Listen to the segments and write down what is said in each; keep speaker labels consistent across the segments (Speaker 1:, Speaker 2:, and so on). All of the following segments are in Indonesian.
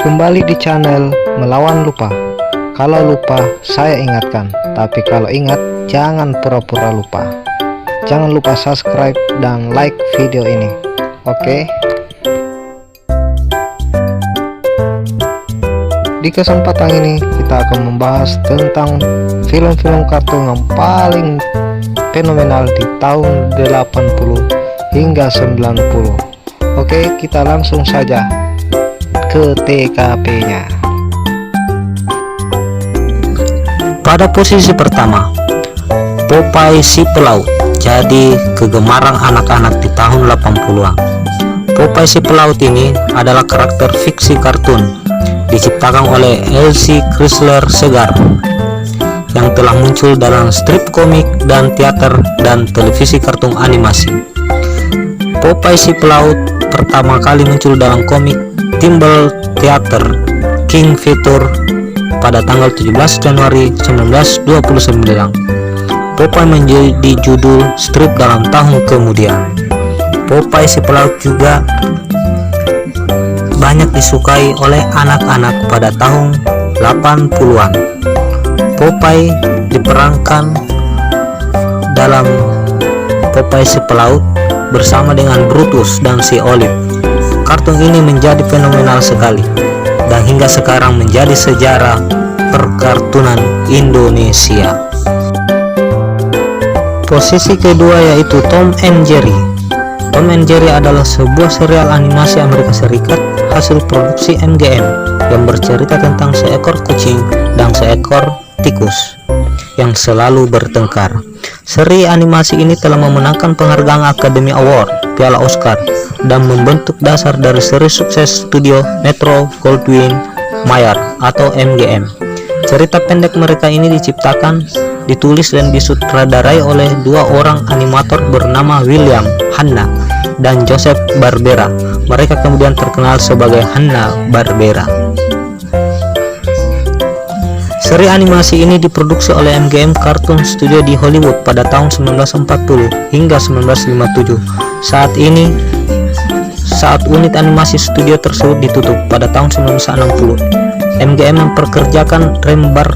Speaker 1: Kembali di channel Melawan Lupa. Kalau lupa saya ingatkan, tapi kalau ingat jangan pura-pura lupa. Jangan lupa subscribe dan like video ini. Oke? Di kesempatan ini kita akan membahas tentang film-film kartun yang paling fenomenal di tahun 80 hingga 90. Oke, kita langsung saja ke TKP-nya.
Speaker 2: Pada posisi pertama, Popeye si Pelaut jadi kegemaran anak-anak di tahun 80-an. Popeye si Pelaut ini adalah karakter fiksi kartun diciptakan oleh Elsie Chrysler Segar yang telah muncul dalam strip komik dan teater dan televisi kartun animasi. Popeye si Pelaut pertama kali muncul dalam komik Timble Theater King Feature pada tanggal 17 Januari 1929. Popeye menjadi judul strip dalam tahun kemudian. Popeye si Pelaut juga banyak disukai oleh anak-anak pada tahun 80-an. Popeye diperankan dalam Popeye si Pelaut bersama dengan Brutus dan si Olive. Kartun ini menjadi fenomenal sekali dan hingga sekarang menjadi sejarah perkartunan Indonesia. Posisi kedua yaitu Tom and Jerry. Tom and Jerry adalah sebuah serial animasi Amerika Serikat hasil produksi MGM yang bercerita tentang seekor kucing dan seekor tikus yang selalu bertengkar. Seri animasi ini telah memenangkan penghargaan Academy Award, Piala Oscar, dan membentuk dasar dari seri sukses studio Metro-Goldwyn-Mayer atau MGM. Cerita pendek mereka ini diciptakan, ditulis dan disutradarai oleh dua orang animator bernama William Hanna dan Joseph Barbera. Mereka kemudian terkenal sebagai Hanna-Barbera. Seri animasi ini diproduksi oleh MGM Cartoon Studio di Hollywood pada tahun 1940 hingga 1957. Saat unit animasi studio tersebut ditutup pada tahun 1960, MGM memperkerjakan Rembar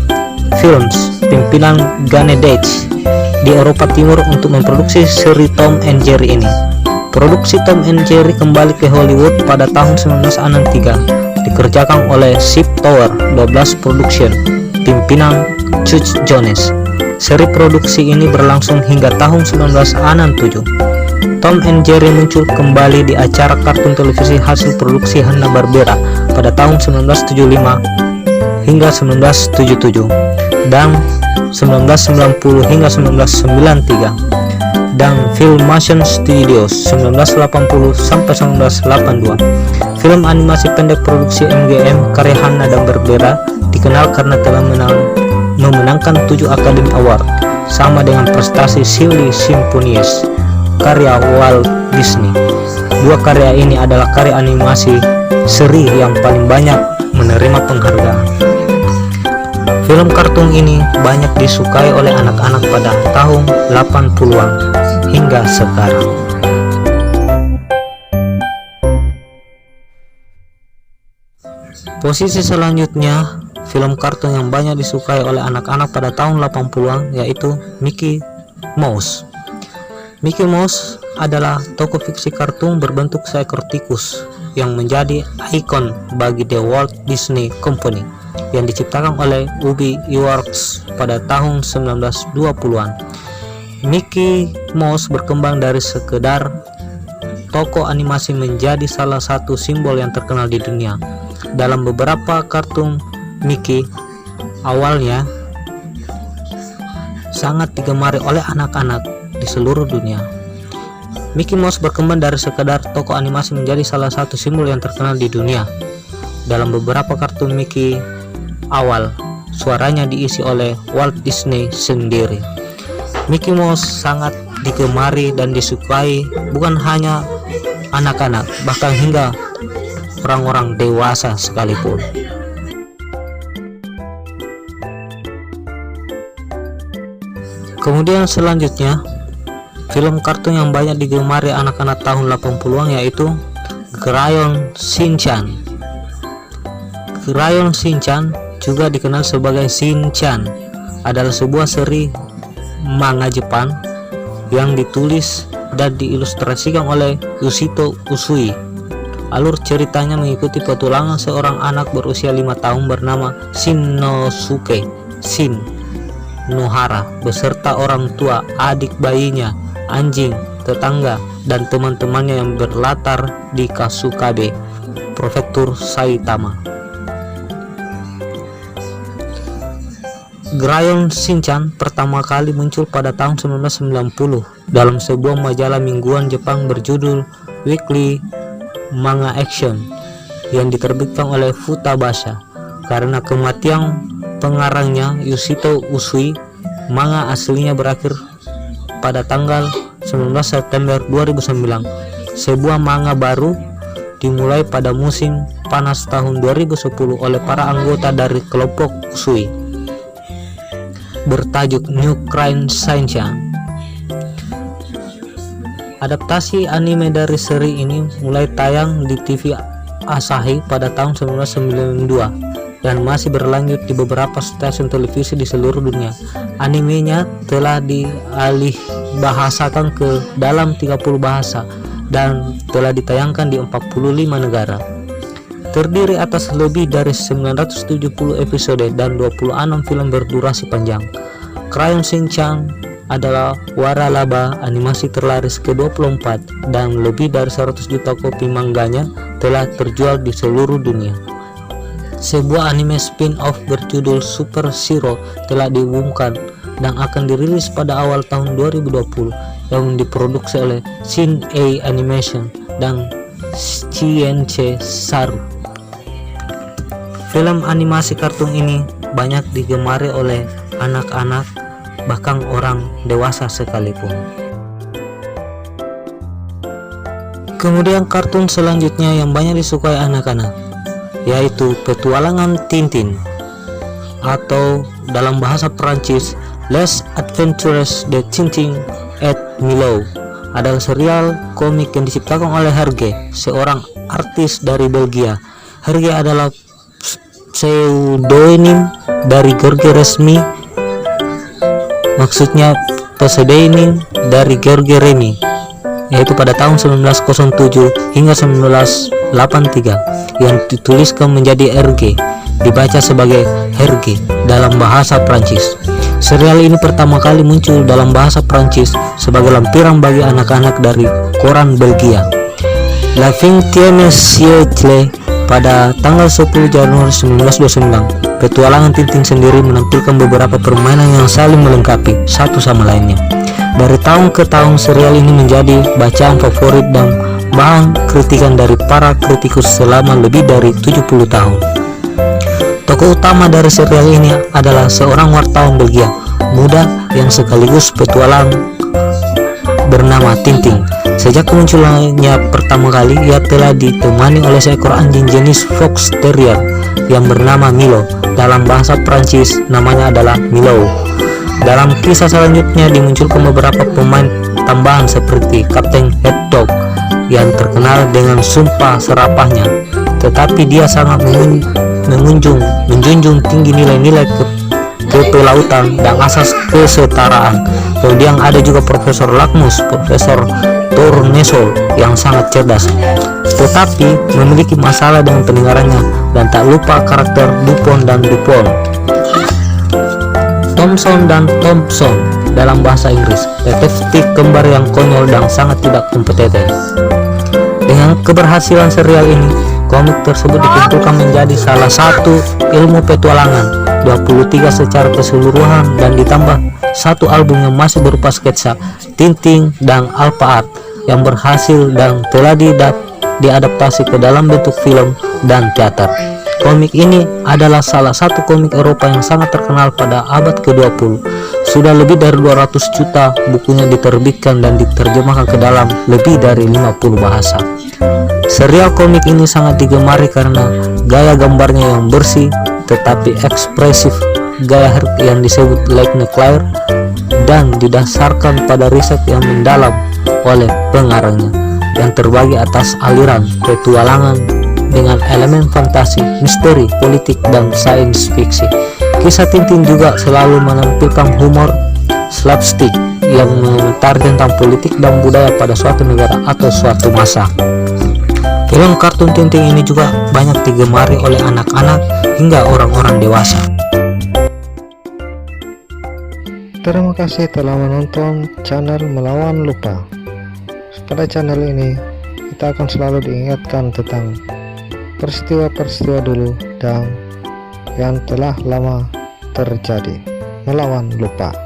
Speaker 2: Films, pimpinan Gane Deitch, di Eropa Timur untuk memproduksi seri Tom and Jerry ini. Produksi Tom and Jerry kembali ke Hollywood pada tahun 1963, dikerjakan oleh Ship Tower 12 Production, pimpinan Chuck Jones. Seri produksi ini berlangsung hingga tahun 1967. Tom and Jerry muncul kembali di acara kartun televisi hasil produksi Hanna-Barbera pada tahun 1975 hingga 1977 dan 1990 hingga 1993 dan Filmation Studios 1980 sampai 1982. Film animasi pendek produksi MGM karya Hanna dan Barbera dikenal karena telah memenangkan 7 Academy Award, sama dengan prestasi Silly Symphonies karya Walt Disney. Dua karya ini adalah karya animasi seri yang paling banyak menerima penghargaan. Film kartun ini banyak disukai oleh anak-anak pada tahun 80-an hingga sekarang. Posisi selanjutnya, film kartun yang banyak disukai oleh anak-anak pada tahun 80-an yaitu Mickey Mouse. Mickey Mouse adalah tokoh fiksi kartun berbentuk seekor tikus yang menjadi ikon bagi The Walt Disney Company yang diciptakan oleh Ub Iwerks pada tahun 1920-an. Mickey Mouse berkembang dari sekedar tokoh animasi menjadi salah satu simbol yang terkenal di dunia. Dalam beberapa kartun Mickey awalnya sangat digemari oleh anak-anak di seluruh dunia. Mickey Mouse berkembang dari sekedar tokoh animasi menjadi salah satu simbol yang terkenal di dunia. Dalam beberapa kartun Mickey awal, suaranya diisi oleh Walt Disney sendiri. Mickey Mouse sangat digemari dan disukai bukan hanya anak-anak, bahkan hingga orang-orang dewasa sekalipun. Kemudian selanjutnya, film kartun yang banyak digemari anak-anak tahun 80-an yaitu Crayon Shinchan. Crayon Shinchan, juga dikenal sebagai Shinchan, adalah sebuah seri manga Jepang yang ditulis dan diilustrasikan oleh Yoshito Usui. Alur ceritanya mengikuti petualangan seorang anak berusia 5 tahun bernama Shinosuke Shin Nohara beserta orang tua, adik bayinya, anjing, tetangga, dan teman-temannya yang berlatar di Kasukabe, Prefektur Saitama. Crayon Shinchan pertama kali muncul pada tahun 1990 dalam sebuah majalah mingguan Jepang berjudul Weekly Manga Action yang diterbitkan oleh Futabasha. Karena kematian pengarangnya Yoshito Usui, manga aslinya berakhir pada tanggal 19 September 2009. Sebuah manga baru dimulai pada musim panas tahun 2010 oleh para anggota dari kelompok Usui, bertajuk New Crayon Shinchan. Adaptasi anime dari seri ini mulai tayang di TV Asahi pada tahun 1992 dan masih berlanjut di beberapa stasiun televisi di seluruh dunia. Animenya telah dialih bahasakan ke dalam 30 bahasa dan telah ditayangkan di 45 negara. Terdiri atas lebih dari 970 episode dan 26 film berdurasi panjang. Crayon Shinchan adalah waralaba animasi terlaris ke-24 dan lebih dari 100 juta kopi mangganya telah terjual di seluruh dunia. Sebuah anime spin-off berjudul Super Zero telah diumumkan dan akan dirilis pada awal tahun 2020 yang diproduksi oleh Shin-Ei Animation dan CNC Saru. Film animasi kartun ini banyak digemari oleh anak-anak, bahkan orang dewasa sekalipun. Kemudian kartun selanjutnya yang banyak disukai anak-anak, yaitu Petualangan Tintin, atau dalam bahasa Perancis Les Adventures de Tintin et Milou, adalah serial komik yang diciptakan oleh Hergé, seorang artis dari Belgia. Hergé adalah pseudonym dari George Resmi, maksudnya pseudonym dari George Remy, yaitu pada tahun 1907 hingga 1983, yang dituliskan menjadi Hergé, dibaca sebagai Hergé dalam bahasa Prancis. Serial ini pertama kali muncul dalam bahasa Prancis sebagai lampiran bagi anak-anak dari koran Belgia. La Vingtième siècle pada tanggal 10 Januari 1929. Petualangan Tintin sendiri menampilkan beberapa permainan yang saling melengkapi satu sama lainnya. Dari tahun ke tahun, serial ini menjadi bacaan favorit dan bahan kritikan dari para kritikus selama lebih dari 70 tahun. Tokoh utama dari serial ini adalah seorang wartawan Belgia muda yang sekaligus petualang bernama Tintin. Sejak kemunculannya pertama kali, ia telah ditemani oleh seekor anjing jenis Fox Terrier yang bernama Milo. Dalam bahasa Prancis namanya adalah Milou. Dalam kisah selanjutnya dimunculkan beberapa pemain tambahan seperti Kapten Hedgehog yang terkenal dengan sumpah serapahnya, tetapi dia sangat menjunjung tinggi nilai-nilai kepelautan dan asas kesetaraan. Kemudian ada juga Profesor Lakmus, Profesor Tournesol yang sangat cerdas, tetapi memiliki masalah dengan pendengarannya, dan tak lupa karakter Dupont dan Dupont, Thomson dan Thompson dalam bahasa Inggris, detektif kembar yang konyol dan sangat tidak kompeten. Dengan keberhasilan serial ini, komik tersebut dikumpulkan menjadi salah satu ilmu petualangan 23 secara keseluruhan dan ditambah satu album yang masih berupa sketsa Tintin dan Alpha Art yang berhasil dan telah diadaptasi ke dalam bentuk film dan teater. Komik ini adalah salah satu komik Eropa yang sangat terkenal pada abad ke-20. Sudah lebih dari 200 juta bukunya diterbitkan dan diterjemahkan ke dalam lebih dari 50 bahasa. Serial komik ini sangat digemari karena gaya gambarnya yang bersih tetapi ekspresif, gaya yang disebut Ligne Claire, dan didasarkan pada riset yang mendalam oleh pengarangnya yang terbagi atas aliran petualangan, dengan elemen fantasi, misteri, politik, dan sains fiksi. Kisah Tintin juga selalu menampilkan humor slapstick yang mengomentari tentang politik dan budaya pada suatu negara atau suatu masa. Film kartun Tintin ini juga banyak digemari oleh anak-anak hingga orang-orang dewasa.
Speaker 1: Terima kasih telah menonton channel Melawan Lupa. Pada channel ini kita akan selalu diingatkan tentang peristiwa-peristiwa dulu dan yang telah lama terjadi. Melawan Lupa.